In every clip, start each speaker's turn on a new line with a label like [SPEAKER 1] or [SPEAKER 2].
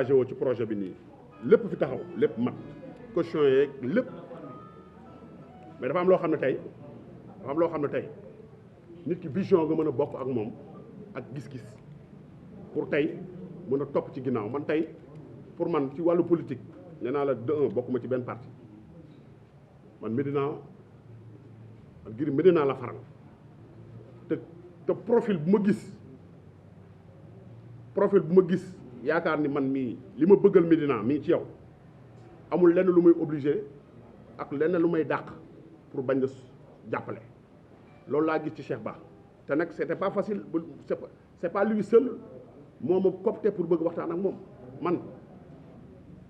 [SPEAKER 1] engagé woo ci projet bi nii lépp fi taxaw lépp mat caution yeeg lépp mais dafa am loo xam ne tey nit ki vision nga mën a bokk ak moom ak gis-gis pour tey mën a topp ci ginnaaw man tey pour man ci wàllu politique nee naa la de un bokkuma ci benn parti man Médina la faral te profil bu ma gis yaakaar ni man mii li ma bëggal Médina mii ci yow amul lenn lu may obligé ak lenn lu may dàq pour bañ la jàppale loolu laa gis ci Cheikh Ba te nag c'était pas facile c'est pas lui seul moo ma coopté pour bëgg waxtaan ak moom man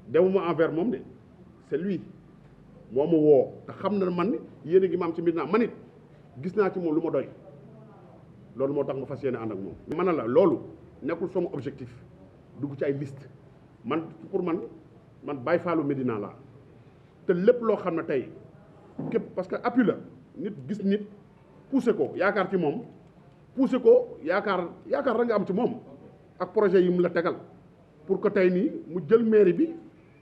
[SPEAKER 1] demuma envers moom de c'est lui moo ma woo te xam na man yéen a ngi ma am ci Médina man it gis naa ci moom lu ma doy loolu moo tax ma fas yéene ànd ak moom. man na la loolu nekkul sama objectif dugg ci ay liste man pour man Baye Fallou Médina laa te lépp loo xam ne tey képp parce que appui la nit gis nit poussé ko yaakaar ci moom poussé ko yaakaar da nga am ci moom ak projet yi mu la tegal pour que tey nii mu jël mairie bi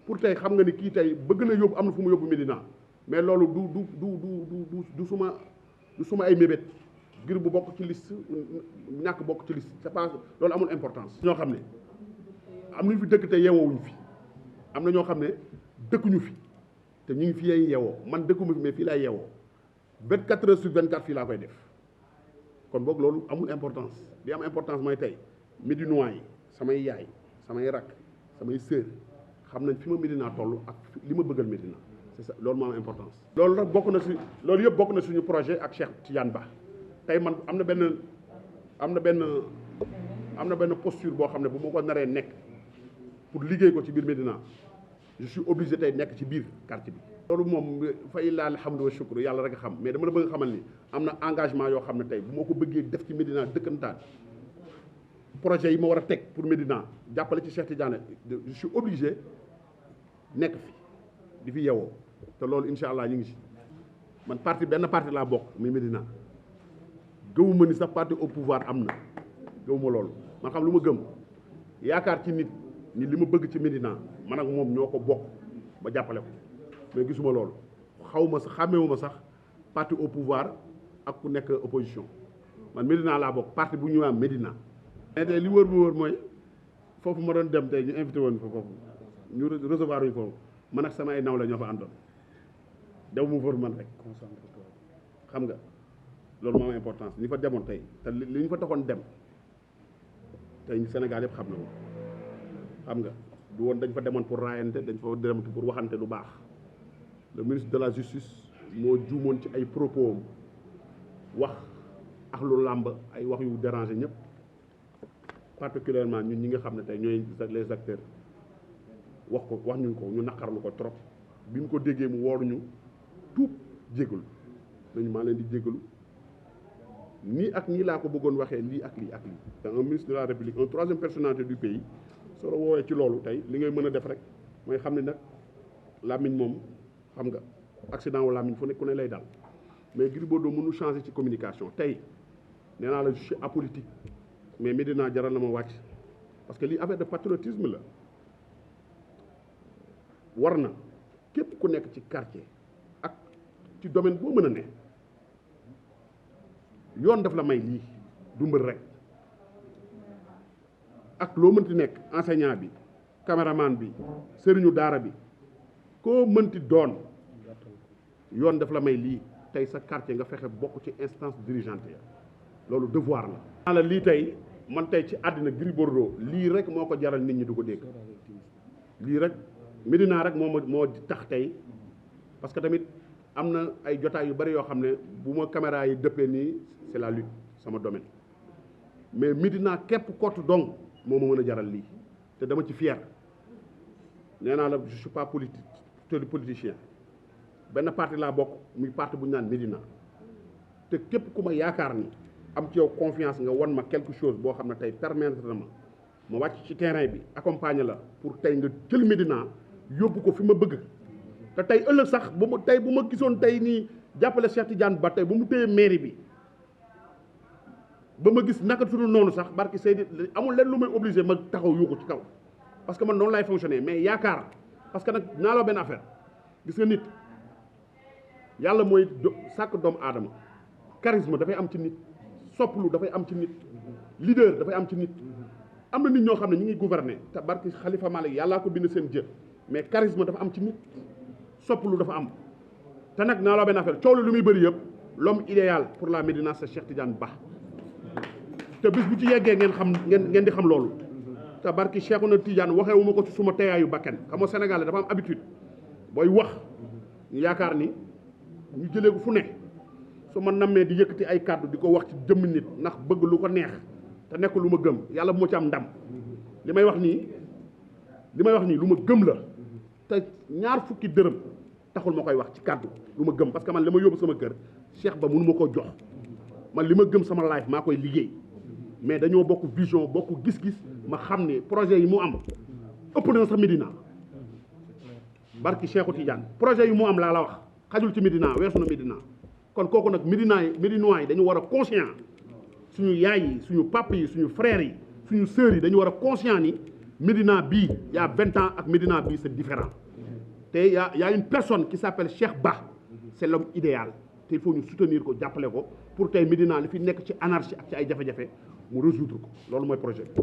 [SPEAKER 1] pour tey xam nga ni kii tey bëgg na yóbbu am na fu mu yóbbu Médina mais loolu du suma ay mébét ngir bu bokk ci liste ñàkk bokk ci liste c'est pas loolu amul importance. ñoo xam ne am nañu fi dëkk te yeewoowuñu fi am na ñoo xam ne dëkkuñu fi te ñu ngi fi ay yeewoo man dëkkuma fi mais fii laay yeewoo 24 heures sur 24 fii laa koy def kon boog loolu amul importance li am importance mooy tey Médinois yi samay yaay samay rakk samay sœur xam nañ fi ma Médina toll ak li ma bëggal Médina c'est ça loolu moo am importance. loolu nag loolu yëpp bokk na suñu projet ak Cheikh Tidiane Ba tey man am na benn posture boo xam ne bu ma ko naree nekk pour liggéey ko ci biir Médina je suis obligé tey nekk ci biir quartier bi. loolu moom fay laa alhamdu wa shukru yàlla rek a xam mais dama la bëgg xamal ni am na engagement yoo xam ne tey bu ma ko bëggee def ci Médina dëkkantaan projet yi ma war a teg pour Médina jàppale ci Cheikh Tidiane je suis obligé nekk fi di fi yeewoo te loolu incha allah ñu ngi si man benn parti laa bokk muy Médina gëwuma ni sax parti au pouvoir am na gëwuma loolu man xam lu ma gëm yaakaar ci nit ni li ma bëgg ci Médina man ak moom ñoo ko bokk ba jàppale ko mais gisuma loolu xàmmewuma sax parti au pouvoir ak ku nekk opposition man Médina laa bokk parti bu ñu am Médina. mais tey li wër bu wër mooy foofu ma doon dem tey ñu invité woon fa foofu ñu recevoir uñu foofu man ak sama ay nawle ñoo fa àndoon dew mu fër man rek xam nga loolu moo am importance ñi fa demoon tey te li ñu fa taxoon dem tey Sénégal yëpp xam na ko xam nga du woon dañ fa demoon pour raayante dañ fa demoon pour waxante lu baax le ministre de la justice moo juumoon ci ay propos wax ak lu làmb ay wax yu déranger ñëpp particulièrement ñun ñi nga xam ne tey ñooy les acteurs wax ñu naqarlu ko trop bi mu ko déggee mu wooruñu tuub jégalu nañu maa leen di jégalu nii ak nii laa ko bëggoon waxee lii ak lii ak lii te un ministre de la République un troisième personnalité du pays soo la woowee ci loolu tey li ngay mën a def rek mooy xam ne nag làmmiñ moom xam nga accident wu làmmiñ fu ne ku ne lay daal mais Gris Bordeaux mënu changer ci communication tey nee naa la je suis apolitique mais Médina jaral na ma wàcc parce que lii affaire de patriotisme la war na képp ku nekk ci quartier ak ci domaine boo mën a ne yoon daf la may lii du mbër rek ak loo mënti nekk enseignant bi caméraman bi sëriñu daara bi koo mënti doon yoon daf la may lii tey sa quartier nga fexe bokk ci instance dirigeante ya loolu devoir la. naa la lii tey man tey ci àddina Gris Bordeaux lii rek moo ko jaral nit ñi du ko dégg lii rek Médina rek moo tax tey parce que tamit am na ay jotaay yu bari yoo xam ne bu ma caméra yi dëppee nii c'est la lutte sama domaine mais Médina képp kott donc moo ma mën a jaral lii te dama ci fier nee naa la je suis pas politicien benn parti laa bokk muy parti bu ñu naan Médina te képp ku ma yaakaar ni am ci yow confiance nga won ma quelque chose boo xam ne tey permettre na ma wàcc ci terrain bi accompagner la pour tey nga jël Médina yóbbu ko fi ma bëgg te tey ëllëg sax bu ma gisoon tey nii jàppale Cheikh Tidiane Ba tey ba mu téye mairie bi ba ma gis naka sunu noonu sax barki Seydi amul leen lu may obligé ma taxaw yuuxu ci kaw parce que man noonu lay fonctionner mais yaakaar parce que nag naa la benn affaire gis nga nit yàlla mooy sàkk doomu aadama charisme dafay am ci nit sopplu dafay am ci nit leader dafay am ci nit am na nit ñoo xam ne ñu ngi gouverner te barki Khalifa Malick yàllaa ko bind seen jë mais charisme dafa am ci nit sopplu dafa am te nag naa la benn affaire coow lu muy bëri yëpp l'homme idéal pour la Médina c'est Cheikh Tidiane Ba te bis bu ci yeggee ngeen di xam loolu te barki Cheikhouna Tidiane waxewu ma ko ci suma teeyaayu bakken xam nga Sénégal dafa am habitude booy wax ñu yaakaar ni ñu jëlee ko fu ne su ma nammee di yëkkati ay kàddu di ko wax ci jëmm nit ndax bëgg lu ko neex te nekk lu ma gëm yàlla bu ma ci am ndam li may wax nii lu ma gëm la te ñaar fukki dërëm taxul ma koy wax ci kàddu lu ma gëm parce que man li ma yóbbu sama kër Cheikh Ba mënu ma ko jox man li ma gëm sama life maa koy liggéey mais dañoo bokk vision bokk gis-gis ma xam ne projet yi mu am ëpp na sa Médina barki Cheikhou Tidiane projet yi mu am laa la wax xajul ci Médina weesu na Médina kon kooku nag Médinois yi dañu war a conscient suñu yaay yi suñu papa yi suñu frères yi suñu sœurs yi dañu war a conscient ni Médina bii y a 20 ans ak Médina bii c'est différent te y a une personne qui s'appelle Cheikh Ba c'est l'homme idéal te il faut ñu soutenir ko jàppale ko pour tey Médina li fi nekk ci anarchie ak ci ay jafe-jafe mu résoudre ko loolu mooy projet bi